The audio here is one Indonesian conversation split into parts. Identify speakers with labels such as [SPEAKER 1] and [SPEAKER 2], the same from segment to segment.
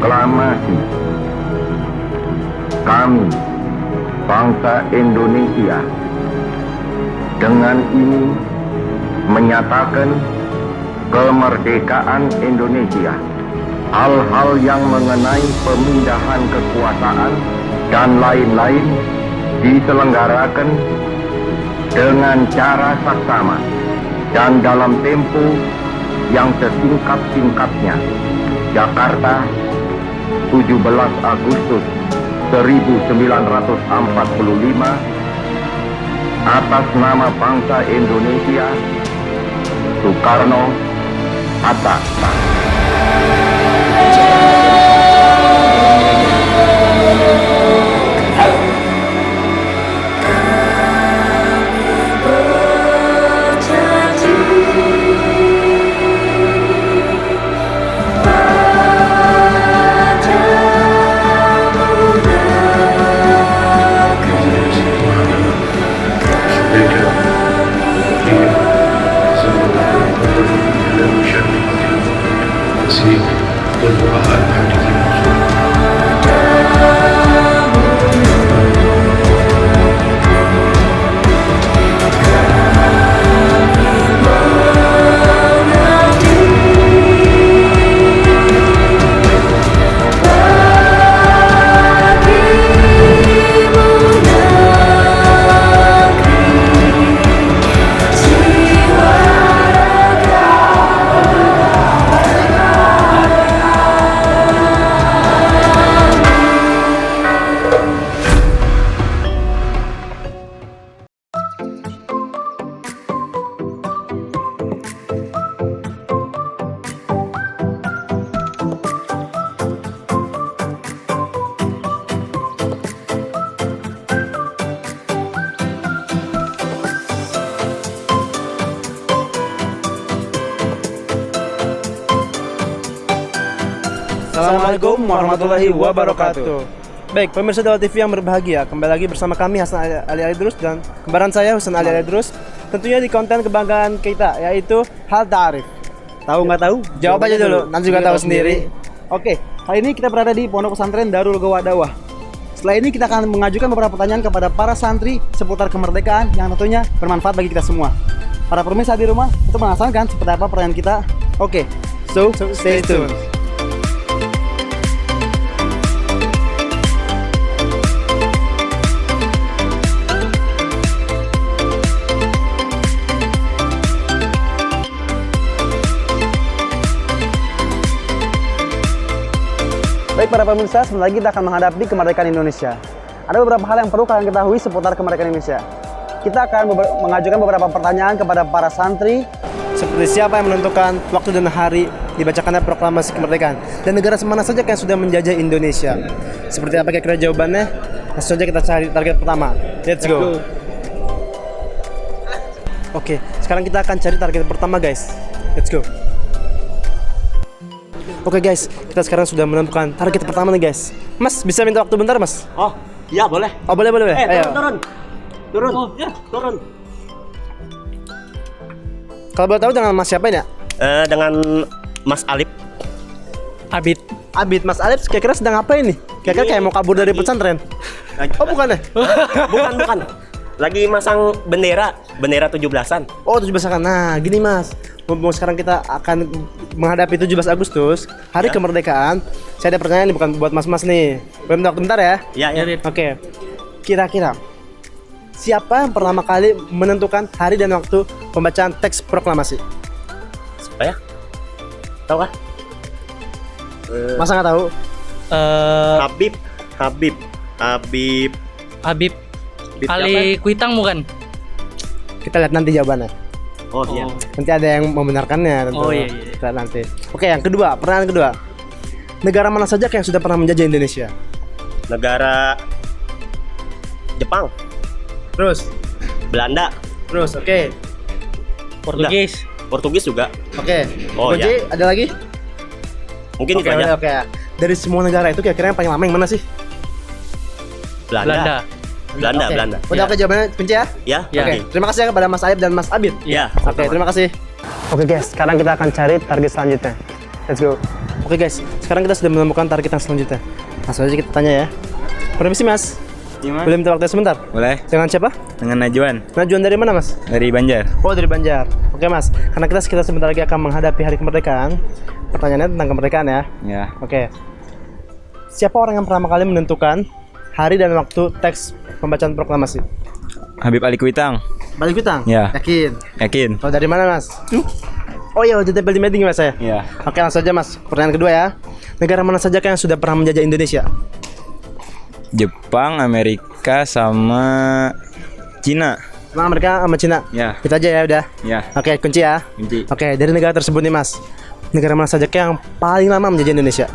[SPEAKER 1] proklamasi. Kami, bangsa Indonesia, dengan ini menyatakan kemerdekaan Indonesia. Hal-hal yang mengenai pemindahan kekuasaan dan lain-lain diselenggarakan dengan cara saksama dan dalam tempo yang sesingkat-singkatnya. Jakarta, 17 Agustus 1945, atas nama bangsa Indonesia, Soekarno, Hatta.
[SPEAKER 2] Assalamualaikum warahmatullahi wabarakatuh. Baik, pemirsa Dawa TV yang berbahagia, kembali lagi bersama kami Hasan Ali Idrus dan kembaran saya Husain Ali Idrus. Tentunya di konten kebanggaan kita, yaitu Hal Ta'arif. Tahu nggak tahu? Jawab aja dulu, nanti juga tahu sendiri. Oke, kali ini kita berada di Pondok Pesantren Darul Ghawa Dawah. Setelah ini kita akan mengajukan beberapa pertanyaan kepada para santri seputar kemerdekaan yang tentunya bermanfaat bagi kita semua. Para pemirsa di rumah, untuk penasaran kan seperti apa pertanyaan kita? Oke, so stay tuned. Baik para pemirsa, sebentar lagi kita akan menghadapi kemerdekaan Indonesia. Ada beberapa hal yang perlu kalian ketahui seputar kemerdekaan Indonesia. Kita akan mengajukan beberapa pertanyaan kepada para santri, seperti siapa yang menentukan waktu dan hari dibacakannya proklamasi kemerdekaan, dan negara mana saja yang sudah menjajah Indonesia. Seperti apa kira-kira jawabannya? Langsung saja kita cari target pertama. Let's go. Oke, sekarang kita akan cari target pertama, guys. Let's go. Oke guys, kita sekarang sudah menentukan target pertama nih guys. Mas, bisa minta waktu bentar mas?
[SPEAKER 3] Oh, iya boleh.
[SPEAKER 2] Oh boleh. Ayo.
[SPEAKER 3] Turun. Oh, ya, turun.
[SPEAKER 2] Kalau boleh tahu dengan mas siapa ini ya?
[SPEAKER 3] Dengan Mas Alip.
[SPEAKER 2] Abid, Mas Alip kira-kira sedang apa ini? Kira-kira kayak mau kabur dari pesantren? Oh bukan ya?
[SPEAKER 3] Bukan. Lagi masang bendera 17-an.
[SPEAKER 2] Oh 17-an. Nah gini mas, mumpung sekarang kita akan menghadapi 17 Agustus, hari kemerdekaan. Saya ada pertanyaan nih, bukan buat mas-mas nih. Boleh minta waktu bentar ya?
[SPEAKER 3] Iya.
[SPEAKER 2] Oke. Kira-kira siapa yang pertama kali menentukan hari dan waktu pembacaan teks proklamasi?
[SPEAKER 3] Siapa ya? Tahu kah?
[SPEAKER 2] Masa nggak tahu?
[SPEAKER 4] Habib kali Kuitang bukan?
[SPEAKER 2] Kita lihat nanti jawabannya.
[SPEAKER 3] Oh iya.
[SPEAKER 2] Nanti ada yang membenarkannya tentu.
[SPEAKER 4] Oh iya.
[SPEAKER 2] Kita lihat nanti. Oke, yang kedua, pertanyaan kedua. Negara mana saja yang sudah pernah menjajah Indonesia?
[SPEAKER 3] Negara Jepang,
[SPEAKER 2] Terus,
[SPEAKER 3] Belanda,
[SPEAKER 2] oke.
[SPEAKER 3] Portugis juga.
[SPEAKER 2] Oke.
[SPEAKER 3] Oh,
[SPEAKER 2] Oke,
[SPEAKER 3] iya.
[SPEAKER 2] ada lagi?
[SPEAKER 3] Mungkin itu aja.
[SPEAKER 2] Oke. Dari semua negara itu kira-kira yang paling lama yang mana sih?
[SPEAKER 3] Belanda.
[SPEAKER 2] Oke.
[SPEAKER 3] Belanda.
[SPEAKER 2] Udah oke jawabannya kunci ya?
[SPEAKER 3] Ya.
[SPEAKER 2] Oke.
[SPEAKER 3] Oke.
[SPEAKER 2] Terima kasih ya kepada Mas Aib dan Mas Abid.
[SPEAKER 3] Ya.
[SPEAKER 2] Oke, terima kasih. Oke guys, sekarang kita akan cari target selanjutnya. Let's go. Oke guys, sekarang kita sudah menemukan target yang selanjutnya. Langsung aja kita tanya ya. Permisi mas,
[SPEAKER 5] Gimana?
[SPEAKER 2] boleh minta waktu sebentar?
[SPEAKER 5] Boleh.
[SPEAKER 2] Dengan siapa?
[SPEAKER 5] Dengan Najwan
[SPEAKER 2] Najuan dari mana mas?
[SPEAKER 5] dari Banjar.
[SPEAKER 2] Oh dari Banjar. Oke mas, karena kita sebentar lagi akan menghadapi hari kemerdekaan. Pertanyaannya tentang kemerdekaan ya.
[SPEAKER 5] Ya.
[SPEAKER 2] Oke. Siapa orang yang pertama kali menentukan hari dan waktu teks pembacaan proklamasi?
[SPEAKER 5] Habib Ali Kuitang.
[SPEAKER 2] Balik Bintang?
[SPEAKER 5] Ya.
[SPEAKER 2] Yakin?
[SPEAKER 5] Yakin?
[SPEAKER 2] Oh dari mana mas? Oh iya udah tempel di meeting mas ya?
[SPEAKER 5] Ya.
[SPEAKER 2] Oke langsung aja mas. Pertanyaan kedua ya. Negara mana saja yang sudah pernah menjajah Indonesia?
[SPEAKER 5] Jepang, Amerika, sama Cina.
[SPEAKER 2] Jepang, Amerika sama Cina?
[SPEAKER 5] Ya.
[SPEAKER 2] Itu aja ya udah.
[SPEAKER 5] Ya.
[SPEAKER 2] Oke kunci ya.
[SPEAKER 5] Kunci.
[SPEAKER 2] Oke dari negara tersebut nih mas, negara mana saja yang paling lama menjajah Indonesia?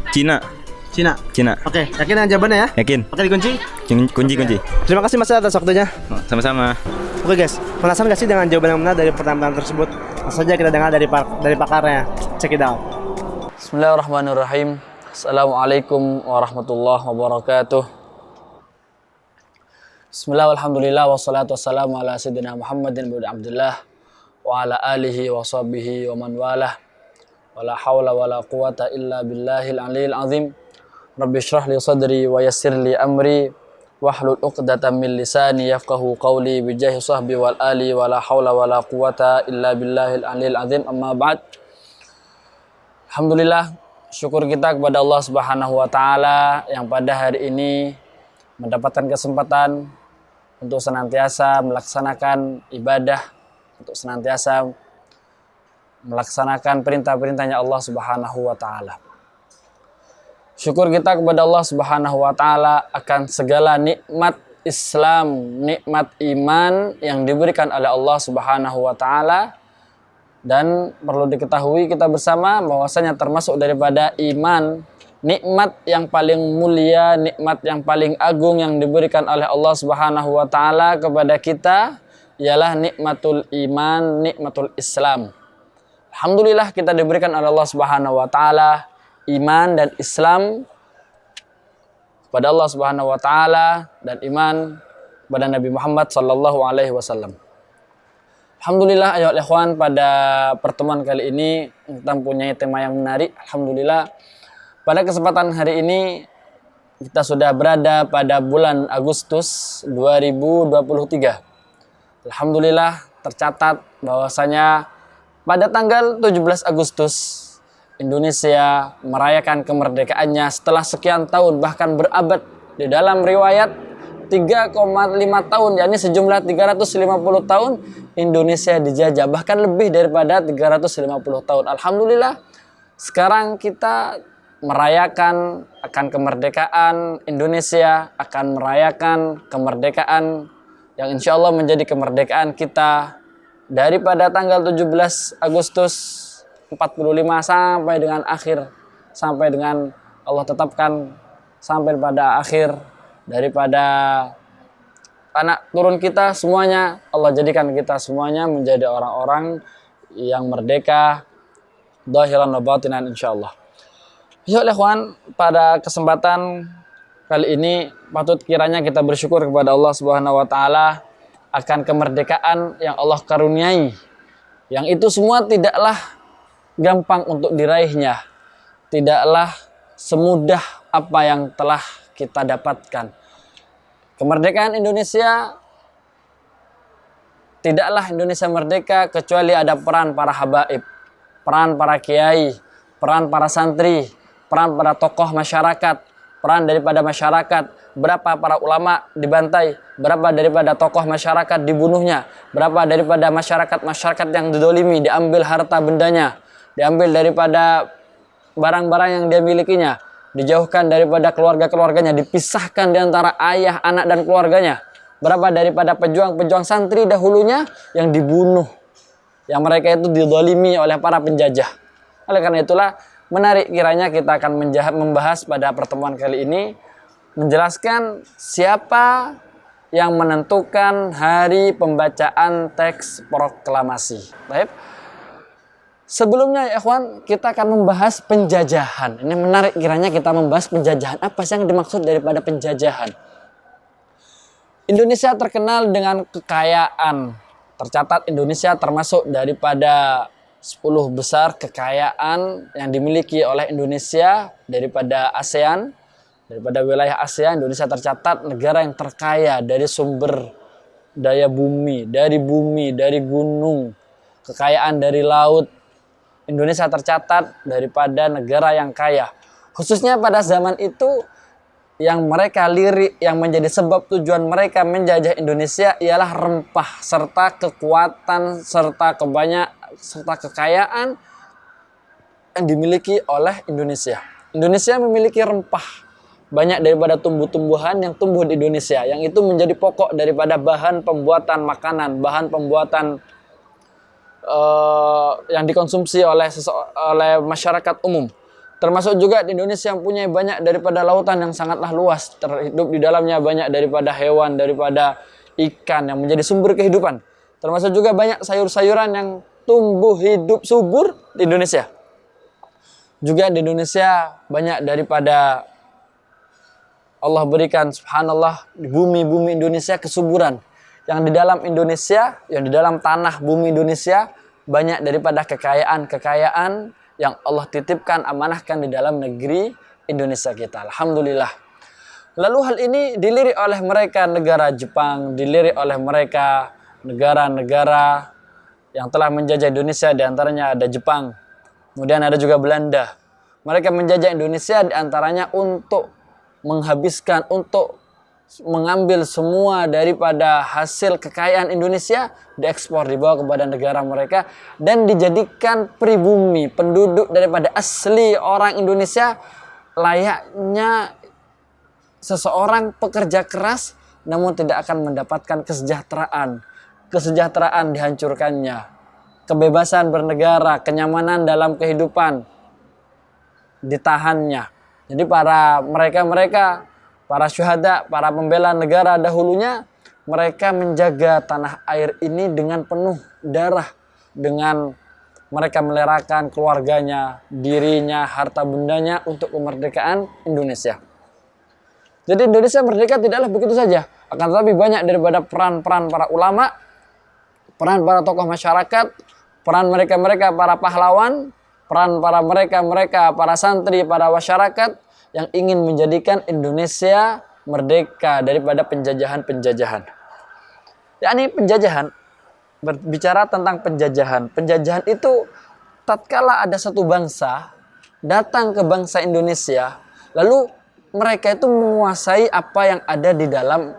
[SPEAKER 5] Cina.
[SPEAKER 2] Cina.
[SPEAKER 5] Cina.
[SPEAKER 2] Oke yakin dengan jawabannya ya?
[SPEAKER 5] Yakin?
[SPEAKER 2] Oke dikunci.
[SPEAKER 5] Kunci.
[SPEAKER 2] Terima kasih mas atas waktunya.
[SPEAKER 5] Sama-sama.
[SPEAKER 2] Oke guys, penasaran gak sih dengan jawaban yang benar dari pertanyaan tersebut? Langsung saja kita dengar dari pakarnya. Check it out.
[SPEAKER 6] Bismillahirrahmanirrahim. Assalamualaikum warahmatullahi wabarakatuh. Bismillah, alhamdulillah, wassalatu wassalamu ala sayyidina Muhammadin bin Abdullah wa ala alihi wa sahbihi wa man walah. Wala hawla wala quwata illa billahil aliyil azim. Rabbi shrah li sadri wa yassir li amri wahlul 'uqdatam min lisani yafqahu qawli bijahi sahbi wal ali wala hawla wala quwata illa billahil aliyil azim. Amma ba'd. Alhamdulillah, syukur kita kepada Allah Subhanahu wa taala yang pada hari ini mendapatkan kesempatan untuk senantiasa melaksanakan ibadah, untuk senantiasa melaksanakan perintah-perintahnya Allah Subhanahu wa taala. Syukur kita kepada Allah Subhanahu wa taala akan segala nikmat Islam, nikmat iman yang diberikan oleh Allah Subhanahu wa taala. Dan perlu diketahui kita bersama bahwasanya termasuk daripada iman, nikmat yang paling mulia, nikmat yang paling agung yang diberikan oleh Allah Subhanahu wa taala kepada kita ialah nikmatul iman, nikmatul Islam. Alhamdulillah kita diberikan oleh Allah Subhanahu wa taala iman dan Islam kepada Allah Subhanahu wa taala dan iman kepada Nabi Muhammad sallallahu alaihi wasallam. Alhamdulillah ayo ikhwan, pada pertemuan kali ini kita mempunyai tema yang menarik. Alhamdulillah pada kesempatan hari ini kita sudah berada pada bulan Agustus 2023. Alhamdulillah tercatat bahwasanya pada tanggal 17 Agustus Indonesia merayakan kemerdekaannya setelah sekian tahun, bahkan berabad. Di dalam riwayat 3,5 tahun, yakni sejumlah 350 tahun Indonesia dijajah, bahkan lebih daripada 350 tahun. Alhamdulillah sekarang kita merayakan akan kemerdekaan Indonesia, akan merayakan kemerdekaan yang insya Allah menjadi kemerdekaan kita daripada tanggal 17 Agustus 45 sampai dengan akhir, sampai dengan Allah tetapkan sampai pada akhir daripada anak turun kita semuanya. Allah jadikan kita semuanya menjadi orang-orang yang merdeka zahiran wa batinan insyaallah. Ya ikhwan, pada kesempatan kali ini patut kiranya kita bersyukur kepada Allah Subhanahu wa taala akan kemerdekaan yang Allah karuniai. Yang itu semua tidaklah gampang untuk diraihnya. Tidaklah semudah apa yang telah kita dapatkan. Kemerdekaan Indonesia, tidaklah Indonesia merdeka kecuali ada peran para habaib, peran para kiai, peran para santri, peran para tokoh masyarakat, peran daripada masyarakat. Berapa para ulama dibantai, berapa daripada tokoh masyarakat dibunuhnya, berapa daripada masyarakat yang didolimi, diambil harta bendanya, diambil daripada barang-barang yang dia milikinya, dijauhkan daripada keluarga-keluarganya, dipisahkan di antara ayah, anak, dan keluarganya. Berapa daripada pejuang-pejuang santri dahulunya yang dibunuh, yang mereka itu didolimi oleh para penjajah. Oleh karena itulah menarik kiranya kita akan membahas pada pertemuan kali ini, menjelaskan siapa yang menentukan hari pembacaan teks proklamasi. Baik. Sebelumnya ya ikhwan, kita akan membahas penjajahan. Ini menarik kiranya kita membahas penjajahan. Apa sih yang dimaksud daripada penjajahan? Indonesia terkenal dengan kekayaan. Tercatat Indonesia termasuk daripada 10 besar kekayaan yang dimiliki oleh Indonesia daripada ASEAN. Daripada wilayah ASEAN, Indonesia tercatat negara yang terkaya dari sumber daya bumi, dari gunung, kekayaan dari laut. Indonesia tercatat daripada negara yang kaya. Khususnya pada zaman itu yang mereka lirik, yang menjadi sebab tujuan mereka menjajah Indonesia ialah rempah serta kekuatan serta kekayaan yang dimiliki oleh Indonesia. Indonesia memiliki rempah banyak daripada tumbuh-tumbuhan yang tumbuh di Indonesia, yang itu menjadi pokok daripada bahan pembuatan makanan, bahan pembuatan yang dikonsumsi oleh masyarakat umum. Termasuk juga di Indonesia yang punya banyak daripada lautan yang sangatlah luas, terhidup di dalamnya banyak daripada hewan, daripada ikan yang menjadi sumber kehidupan. Termasuk juga banyak sayur-sayuran yang tumbuh hidup subur di Indonesia. Juga di Indonesia banyak daripada Allah berikan, subhanallah, di bumi Indonesia kesuburan. Yang di dalam Indonesia, yang di dalam tanah bumi Indonesia, banyak daripada kekayaan yang Allah titipkan, amanahkan di dalam negeri Indonesia kita. Alhamdulillah. Lalu hal ini dilirik oleh mereka negara Jepang, dilirik oleh mereka negara-negara yang telah menjajah Indonesia, diantaranya ada Jepang, kemudian ada juga Belanda. Mereka menjajah Indonesia diantaranya untuk menghabiskan, untuk mengambil semua daripada hasil kekayaan Indonesia, diekspor, dibawa kepada negara mereka, dan dijadikan pribumi, penduduk daripada asli orang Indonesia, layaknya seseorang pekerja keras, namun tidak akan mendapatkan kesejahteraan. Kesejahteraan dihancurkannya, kebebasan bernegara, kenyamanan dalam kehidupan ditahannya. Jadi para syuhada, para pembela negara dahulunya, mereka menjaga tanah air ini dengan penuh darah, dengan mereka melerakan keluarganya, dirinya, harta bendanya untuk kemerdekaan Indonesia. Jadi Indonesia merdeka tidaklah begitu saja, akan tetapi banyak daripada peran-peran para ulama, peran para tokoh masyarakat, peran mereka para pahlawan, peran mereka para santri, para masyarakat yang ingin menjadikan Indonesia merdeka daripada penjajahan-penjajahan. Yakni penjajahan, berbicara tentang penjajahan. Penjajahan itu tatkala ada satu bangsa datang ke bangsa Indonesia, lalu mereka itu menguasai apa yang ada di dalam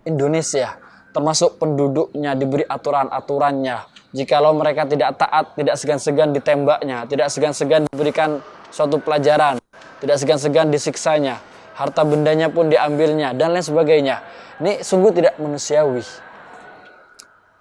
[SPEAKER 6] Indonesia, termasuk penduduknya, diberi aturan-aturannya. Jikalau mereka tidak taat, tidak segan-segan ditembaknya, tidak segan-segan diberikan suatu pelajaran, tidak segan-segan disiksanya, harta bendanya pun diambilnya, dan lain sebagainya. Ini sungguh tidak manusiawi.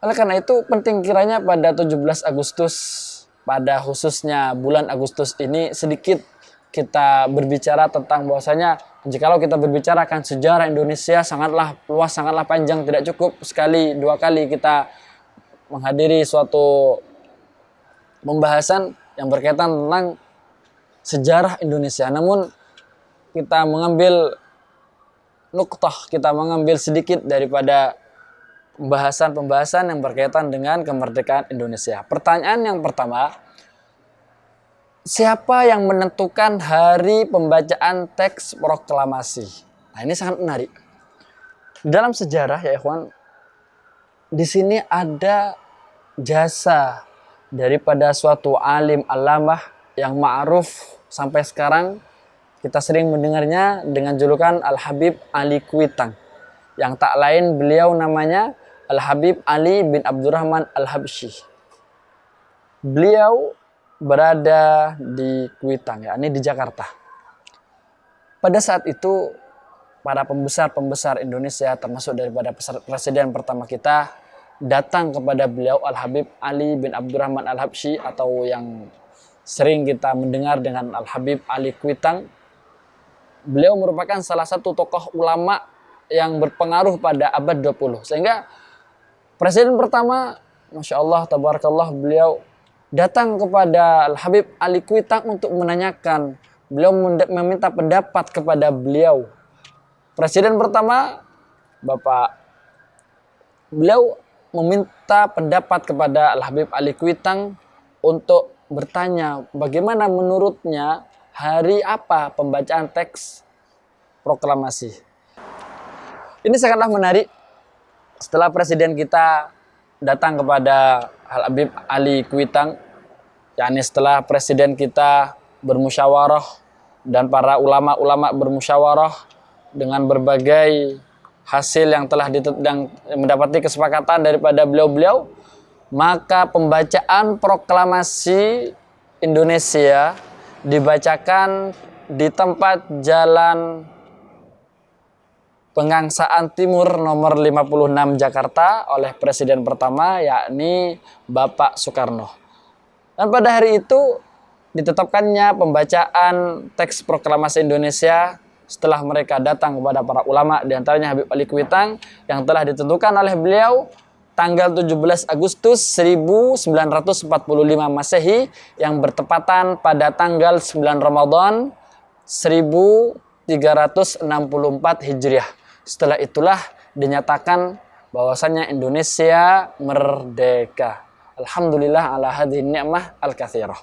[SPEAKER 6] Oleh karena itu penting kiranya pada 17 Agustus, pada khususnya bulan Agustus ini, sedikit kita berbicara tentang bahwasanya jikalau kita berbicara akan sejarah Indonesia sangatlah luas, sangatlah panjang, tidak cukup sekali, dua kali kita menghadiri suatu pembahasan yang berkaitan tentang sejarah Indonesia. Namun kita mengambil nuktah, kita mengambil sedikit daripada pembahasan-pembahasan yang berkaitan dengan kemerdekaan Indonesia. Pertanyaan yang pertama, siapa yang menentukan hari pembacaan teks proklamasi? Nah, ini sangat menarik. Dalam sejarah ya ikhwan, di sini ada jasa daripada suatu alim alamah yang ma'ruf sampai sekarang kita sering mendengarnya dengan julukan Al-Habib Ali Kuitang. Yang tak lain beliau namanya Al-Habib Ali bin Abdurrahman Al-Habsyi. Beliau berada di Kuitang, yakni di Jakarta. Pada saat itu para pembesar-pembesar Indonesia, termasuk daripada presiden pertama kita, datang kepada beliau Al-Habib Ali bin Abdurrahman Al-Habsyi, atau yang sering kita mendengar dengan Al-Habib Ali Kuitang. Beliau merupakan salah satu tokoh ulama yang berpengaruh pada abad 20. Sehingga presiden pertama, Masya Allah, Tabarakallah, beliau datang kepada Al-Habib Ali Kuitang untuk menanyakan. Beliau meminta pendapat kepada beliau. Presiden pertama, beliau meminta pendapat kepada Al-Habib Ali Kuitang untuk bertanya bagaimana menurutnya hari apa pembacaan teks proklamasi. Ini sangatlah menarik. Setelah presiden kita datang kepada Habib Ali Kuitang, yakni setelah presiden kita bermusyawarah dan para ulama-ulama bermusyawarah dengan berbagai hasil yang telah mendapati kesepakatan daripada beliau-beliau, maka pembacaan proklamasi Indonesia dibacakan di tempat Jalan Pengangsaan Timur nomor 56 Jakarta oleh presiden pertama, yakni Bapak Soekarno. Dan pada hari itu ditetapkannya pembacaan teks proklamasi Indonesia setelah mereka datang kepada para ulama, diantaranya Habib Ali Kuitang, yang telah ditentukan oleh beliau tanggal 17 Agustus 1945 Masehi yang bertepatan pada tanggal 9 Ramadan 1364 Hijriah. Setelah itulah dinyatakan bahwasannya Indonesia merdeka. Alhamdulillah ala hadhihi ni'mah al-katsirah.